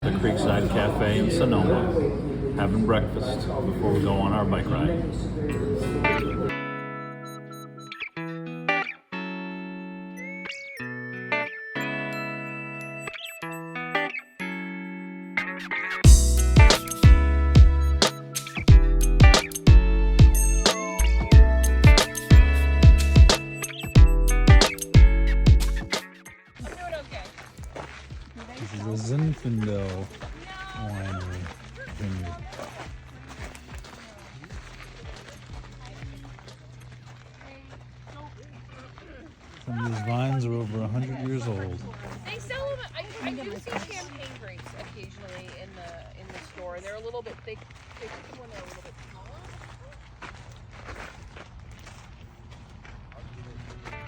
The Creekside Cafe in Sonoma, having breakfast before we go on our bike ride. This is the Zinfandel winery vineyard. Some of these vines are over 100 years old. They sell them. I do see champagne grapes occasionally in the store. They're a little bit. They pick them when they're a little bit smaller.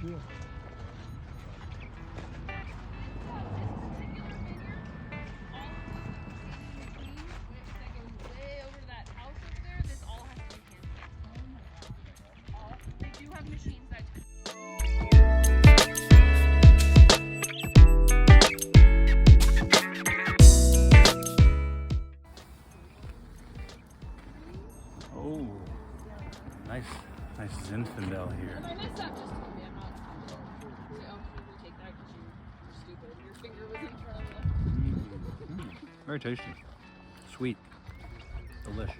Yeah. Oh, nice Zinfandel here. I messed up. Just told me I'm not. You take that because you're stupid. Your finger was in front of the. Very tasty, sweet, delicious.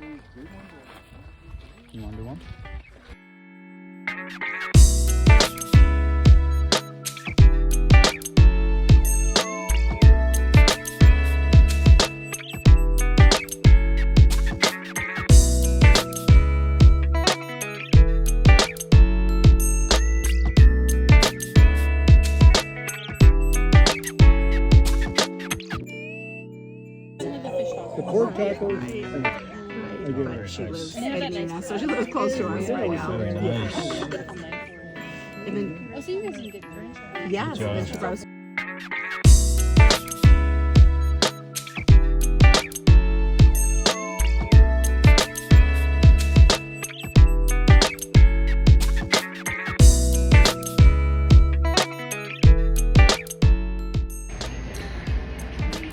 You want to do one? The pork tacos. She lives in Napa, so she lives close to us right now. Very nice. And then, Oh, so you guys did French. yes, and then she brought us.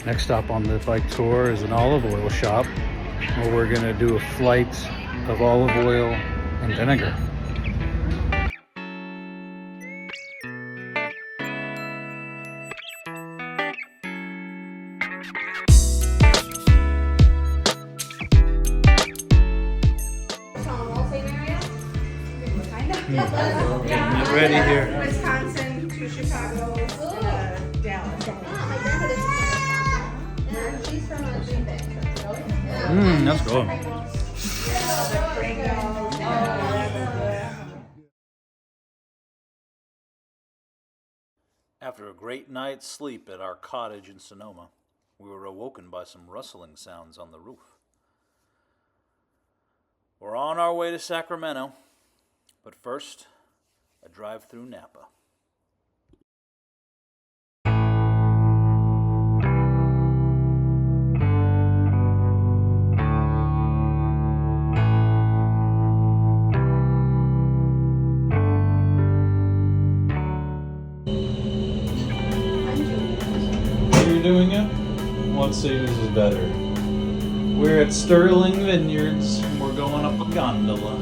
Next stop on the bike tour is an olive oil shop where we're going to do a flight of olive oil and vinegar. Get ready here. Wisconsin to Chicago to Dallas. She's from a Green Bay. That's good. After a great night's sleep at our cottage in Sonoma, we were awoken by some rustling sounds on the roof. We're on our way to Sacramento, but first, a drive through Napa. You're doing it? Let's see whose is better. We're at Sterling Vineyards, and we're going up a gondola.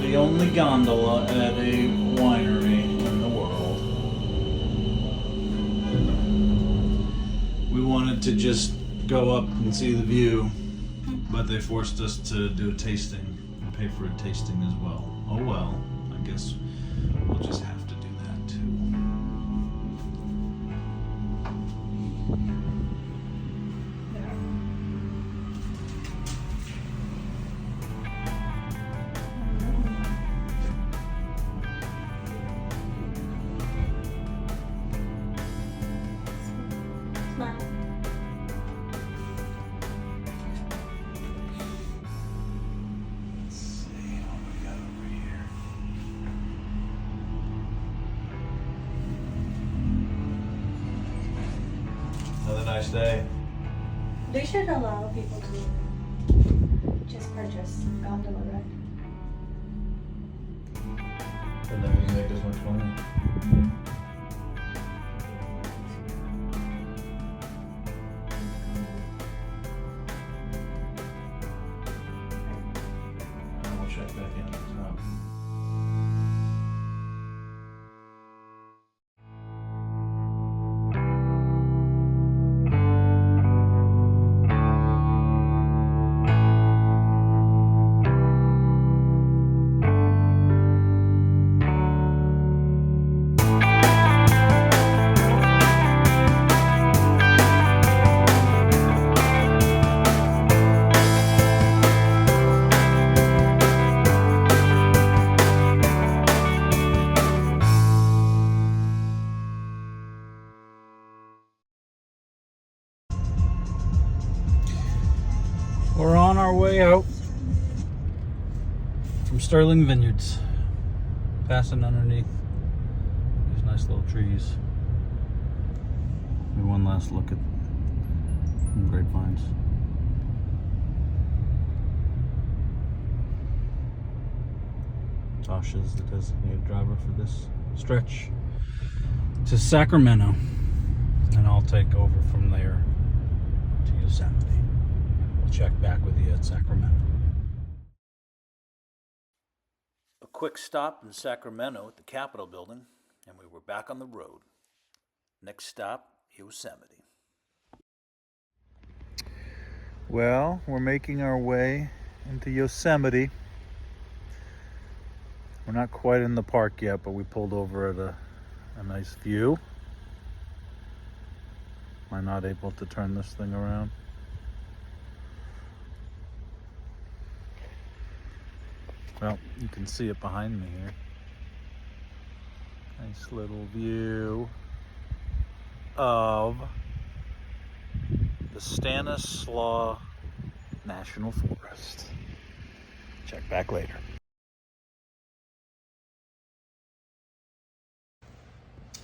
The only gondola at a winery in the world. We wanted to just go up and see the view, but they forced us to do a tasting and pay for a tasting as well. Oh well, I guess we'll just have to do that too. Let's see what we got over here. Another nice day. They should allow people to just purchase gondola ride. And then we can make this much money. out. We're on our way out from Sterling Vineyards, passing underneath these nice little trees. Maybe one last look at some grapevines. Tasha's the designated driver for this stretch to Sacramento, and I'll take over from there to Yosemite. Check back with you at Sacramento. A quick stop in Sacramento at the Capitol building, and we were back on the road. Next stop, Yosemite. Well, we're making our way into Yosemite. We're not quite in the park yet, but we pulled over at a nice view. Am I not able to turn this thing around? Well, you can see it behind me here. Nice little view of the Stanislaus National Forest. Check back later.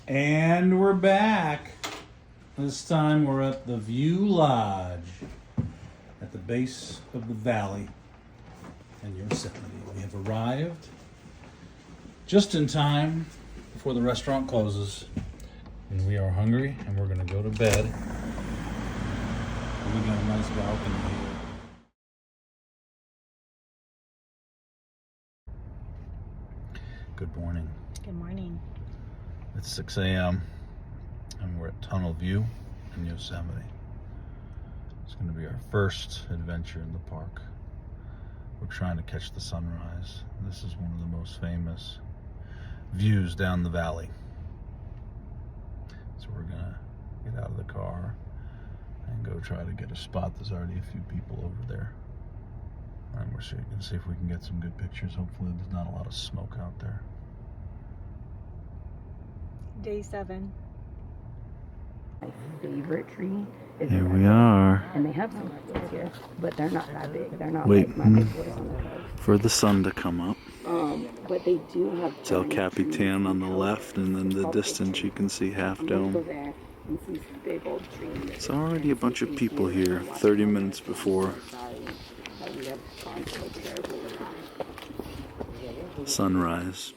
And we're back. This time we're at the View Lodge at the base of the valley in Yosemite. We have arrived just in time before the restaurant closes, and we are hungry and we're going to go to bed. We got a nice balcony here. Good morning. Good morning. It's 6 a.m. and we're at Tunnel View in Yosemite. It's going to be our first adventure in the park. We're trying to catch the sunrise. This is one of the most famous views down the valley. So we're gonna get out of the car and go try to get a spot. There's already a few people over there. And we're gonna see if we can get some good pictures. Hopefully there's not a lot of smoke out there. Day 7. My favorite tree is Here the we redwood. are. And they have some redwoods here, but they're not that big. They're not Wait, like my big boys on the coast. for the sun to come up. But they do have It's El giant trees Capitan on the in left, and in the Called big distance you trees. can see Half I'm gonna go Dome. there and see some big old trees. It's already a bunch of people here, 30 minutes before Sorry that we have gone so terrible. sunrise.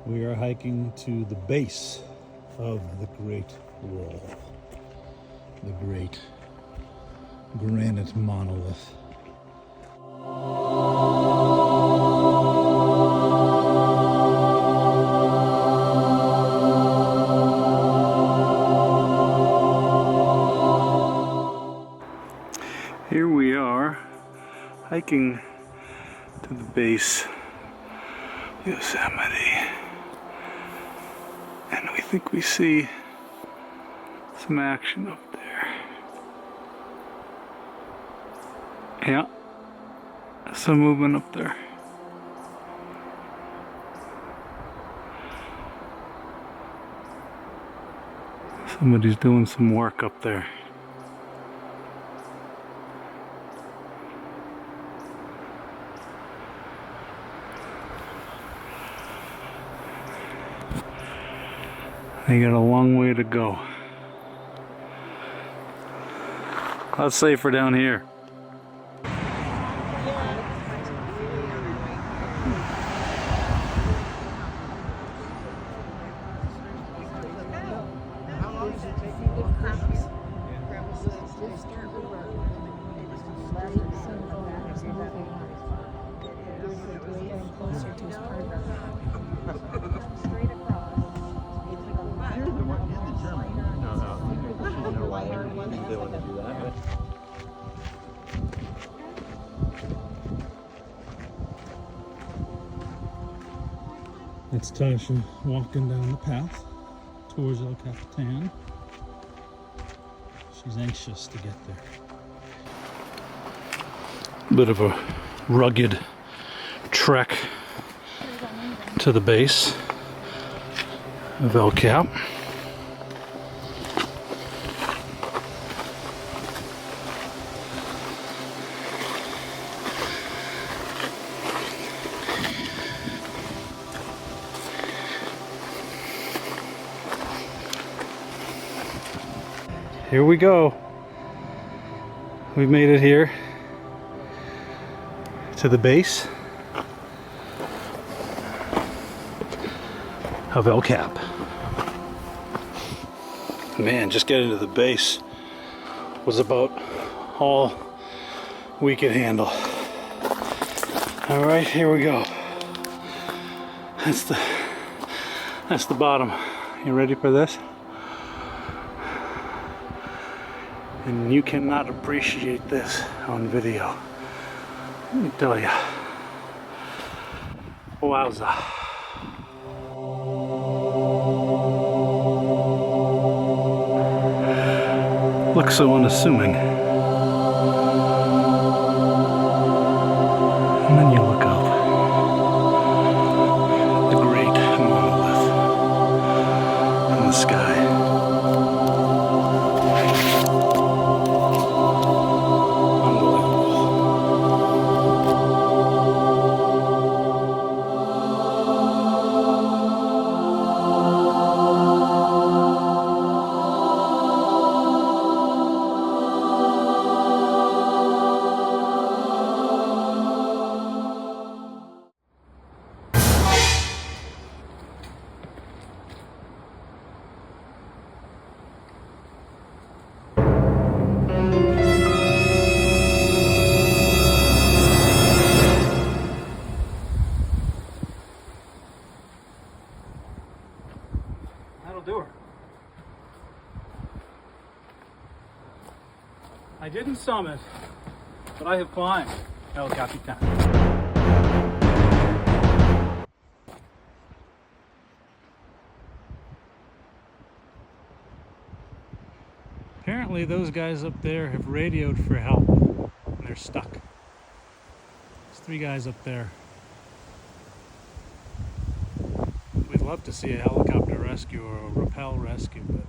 We are hiking to the base of the Great Wall, the great granite monolith. Here we are hiking to the base of Yosemite, and we think we see some action up there. Yeah, some movement up there. Somebody's doing some work up there. They got a long way to go. A lot safer down here. It's Tasha walking down the path towards El Capitan. She's anxious to get there. Bit of a rugged trek to the base of El Cap. Here we go. We've made it here to the base of El Cap. Man, just getting to the base was about all we could handle. All right, here we go. That's the bottom. You ready for this? And you cannot appreciate this on video. Let me tell you. Wowza. Looks so unassuming. And then you look up. The great monolith in the sky. That'll do her. I didn't summit, but I have climbed El Capitan. Apparently those guys up there have radioed for help and they're stuck. There's 3 guys up there. We'd love to see a helicopter rescue or a rappel rescue, but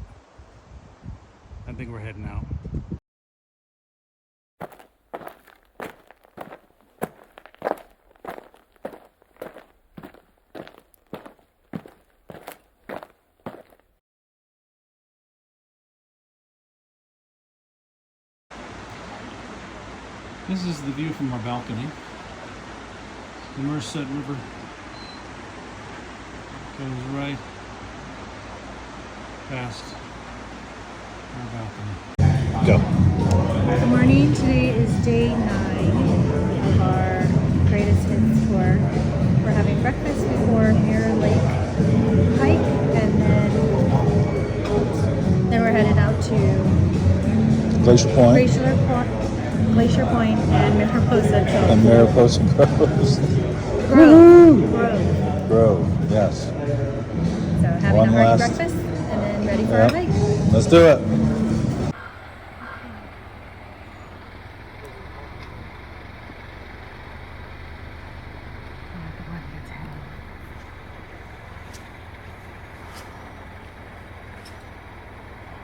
I think we're heading out. This is the view from our balcony. The Merced River. Goes right past our balcony. Go. Good morning. Today is day 9 of our greatest hits tour. We're having breakfast before Mirror Lake hike, and then we're headed out to Glacier Point Glacier Point and Mariposa Grove. and Mariposa Groves. Grove, yes. So having One a hearty last- breakfast and then ready for Yep. our hike. Let's do it.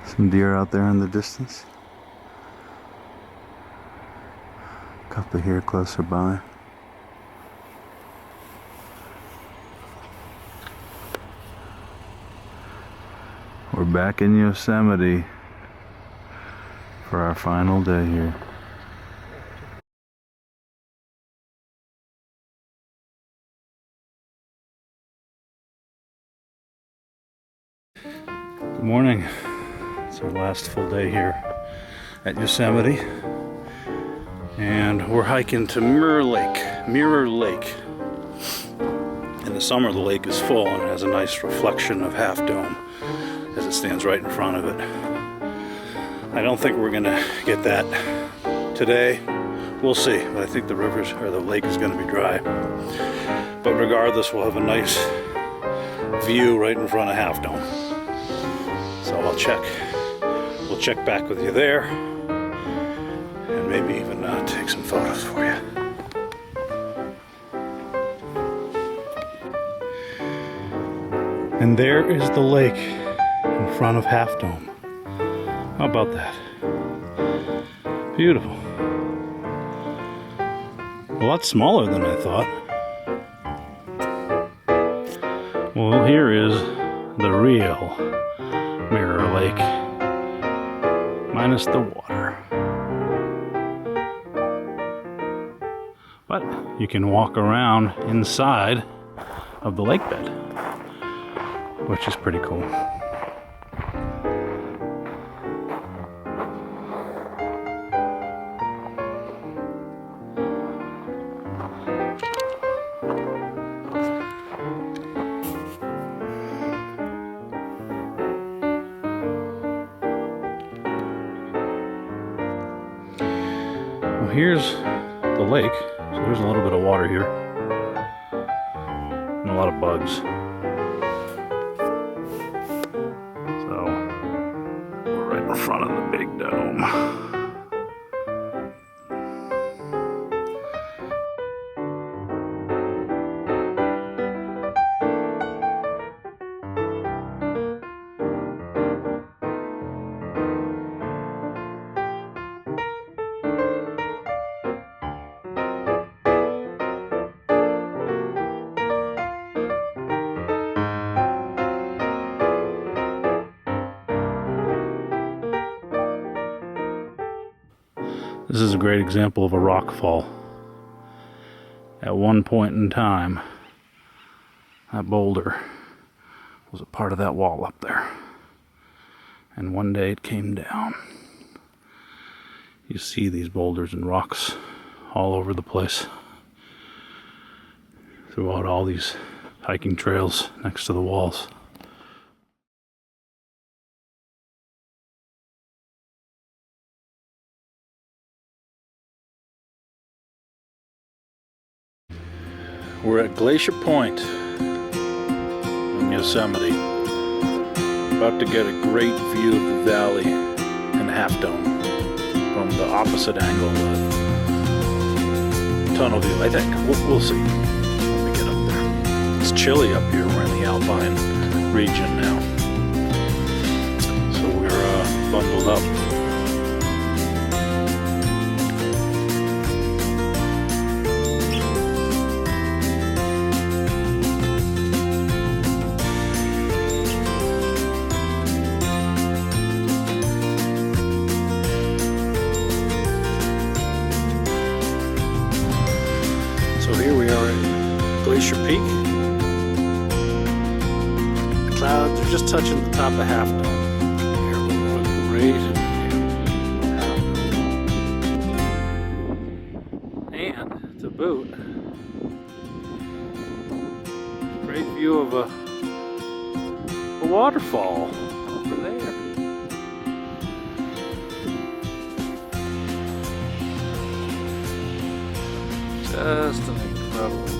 Some deer out there in the distance. A couple here closer by. We're back in Yosemite for our final day here. Good morning. It's our last full day here at Yosemite. And we're hiking to Mirror Lake. In the summer, the lake is full and has a nice reflection of Half Dome as it stands right in front of it. I don't think we're gonna get that today. We'll see, but I think the lake is gonna be dry. But regardless, we'll have a nice view right in front of Half Dome. So we'll check back with you there, and maybe even take some photos for you. And there is the lake in front of Half Dome. How about that? Beautiful. A lot smaller than I thought. Well, here is the real Mirror Lake, minus the water. But you can walk around inside of the lake bed, which is pretty cool. Well, here's the lake. So there's a little bit of water here and a lot of bugs. So we're right in front of the big dome. This is a great example of a rock fall. At one point in time, that boulder was a part of that wall up there. And one day it came down. You see these boulders and rocks all over the place, throughout all these hiking trails next to the walls. We're at Glacier Point in Yosemite, about to get a great view of the valley and Half Dome from the opposite angle of tunnel view, I think. We'll see when we get up there. It's chilly up here. We're in the Alpine region now, so we're bundled up. So here we are at Glacier Peak. clouds are just touching the top of Half Dome. Here we look great. And to boot, great view of a waterfall over there. Just an incredible.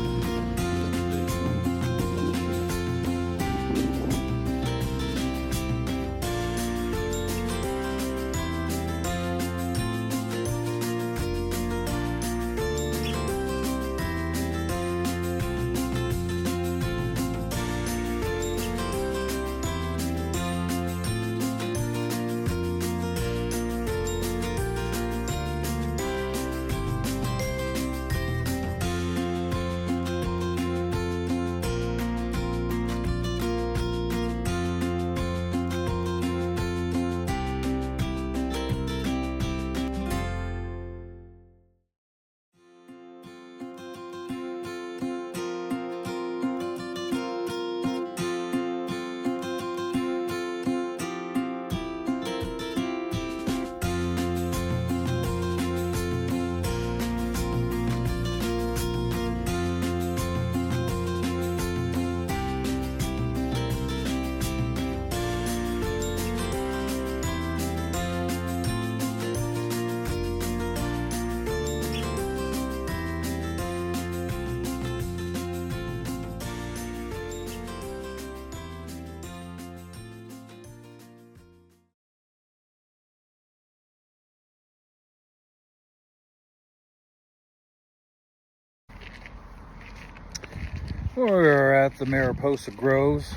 We're at the Mariposa Groves,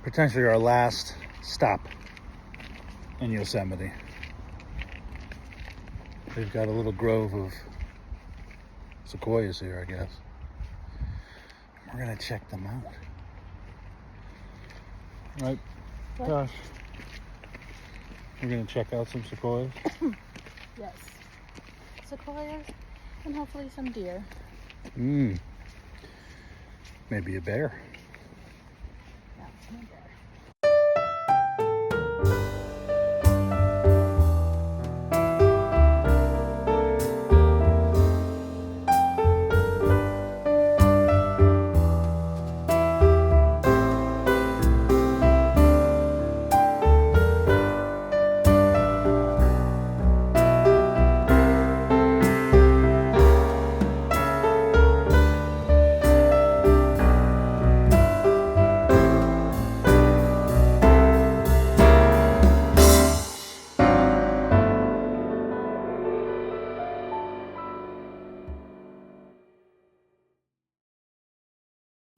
potentially our last stop in Yosemite. They've got a little grove of sequoias here, I guess. We're gonna check them out. Right, Josh? We're gonna check out some sequoias. Yes. Sequoias and hopefully some deer. Maybe a bear. That's my bear.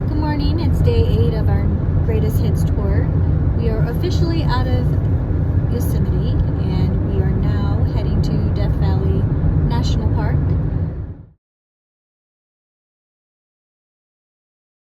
Good morning, it's day 8 of our greatest hits tour. We are officially out of Yosemite and